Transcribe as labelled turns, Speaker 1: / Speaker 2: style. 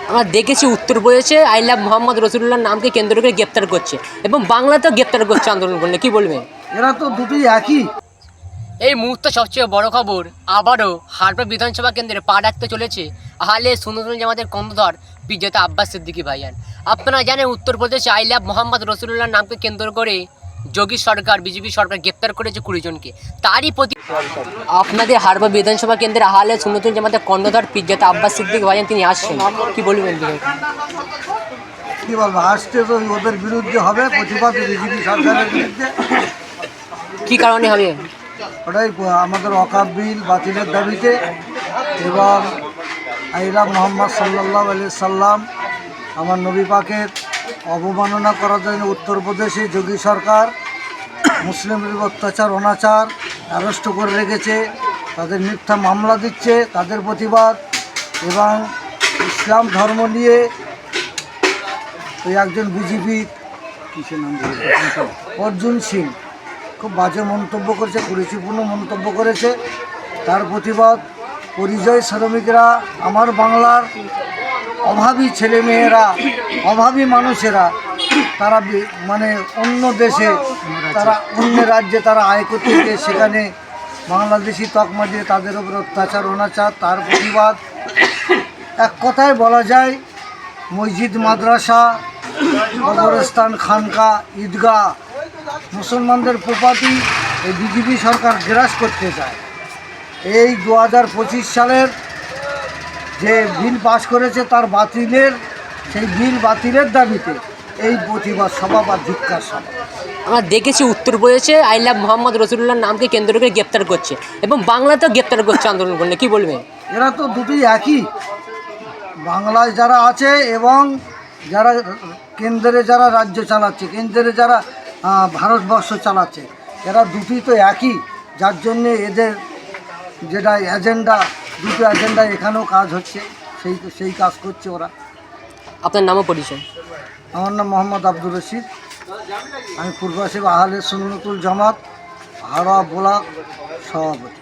Speaker 1: আমরা দেখেছি উত্তরপ্রদেশে আই লাভ মোহাম্মদ রসুল্লাহর নামকে কেন্দ্র করে গ্রেপ্তার করছে এবং বাংলাতেও গ্রেপ্তার করছে আন্দোলন করলে কি বলবেন?
Speaker 2: এরা তো দুটোই একই।
Speaker 1: এই মুহূর্তে সবচেয়ে বড় খবর, আবারও হারপার বিধানসভা কেন্দ্রে পা রাখতে চলেছে আহলে সুন্নাতুল জামাতের কর্ণধার পীরজাদা আব্বাস সিদ্দিকী ভাইজান। আপনারা জানেন উত্তরপ্রদেশে আই লাভ মোহাম্মদ রসুল্লাহর নামকে কেন্দ্র করে যোগী সরকার, বিজেপি সরকার গ্রেপ্তার করেছে 20 জনকে। তারই প্রতি আপনাদের হারপার বিধানসভা কেন্দ্রে আহলে সুন্নাতুল জামাতের কর্ণধার পীরজাদা আব্বাস সিদ্দিকী ভাইজান তিনি আসছেন, কি বলবেন?
Speaker 2: কি বলবো, আসতে তো ওদের বিরুদ্ধে হবে, প্রতিবাদ বিজেপি সরকারের বিরুদ্ধে।
Speaker 1: কি কারণে হবে?
Speaker 2: ওটাই আমাদের ওয়াকফ বিল বাতিলের দাবিতে এবং আই লাভ মোহাম্মদ সাল্লাল্লাহু আলাইহি সাল্লাম আমার নবী পাকের অবমাননা করার জন্য উত্তরপ্রদেশে যোগী সরকার মুসলিমদের অত্যাচার অনাচার অ্যারেস্ট করে রেখেছে, তাদের মিথ্যা মামলা দিচ্ছে, তাদের প্রতিবাদ। এবং ইসলাম ধর্ম নিয়ে ওই একজন বিজেপি কিসের নাম অর্জুন সিং খুব বাজে মন্তব্য করেছে, কুরুচিপূর্ণ মন্তব্য করেছে। তার প্রতিবাদ পরিযায়ী শ্রমিকরা, আমার বাংলার অভাবী ছেলেমেয়েরা, অভাবী মানুষেরা, তারা মানে অন্য দেশে, তারা অন্য রাজ্যে তারা আয় করতে গিয়ে সেখানে বাংলাদেশি তকমা দিয়ে তাদের উপর অত্যাচার অনাচার, তার প্রতিবাদ। এক কথায় বলা যায় মসজিদ, মাদ্রাসা, কবরস্থান, খানকা, ঈদগাহ, মুসলমানদের প্রপার্টি এই বিজেপি সরকার গ্রাস করতে চায়। এই 2025 সালের যে বিল পাস করেছে তার বাতিলের, সেই বিল বাতিলের দাবিতে এই প্রতিবাদ সভা বা ধিক্কার সভা।
Speaker 1: আমরা দেখেছি উত্তরপ্রদেশে আই লাভ মোহাম্মদ রসুল্লাহর নামকে কেন্দ্র করে গ্রেপ্তার করছে এবং বাংলাতেও গ্রেপ্তার করছে আন্দোলন করলে কি বলবেন?
Speaker 2: এরা তো দুটোই একই। বাংলায় যারা আছে এবং যারা কেন্দ্রে যারা রাজ্য চালাচ্ছে, কেন্দ্রে যারা ভারতবর্ষ চালাচ্ছে, এরা দুটোই তো একই। যার জন্যে এদের যেটা এজেন্ডা, দুটো এজেন্ডা এখানেও কাজ হচ্ছে, সেই কাজ করছে ওরা।
Speaker 1: আপনার নামও পরিচয়?
Speaker 2: আমার নাম মোহাম্মদ আব্দুর রশিদ, আমি পূর্বাসী আহলে সুন্নাতুল জামাত হাওড়া ব্লক সভাপতি।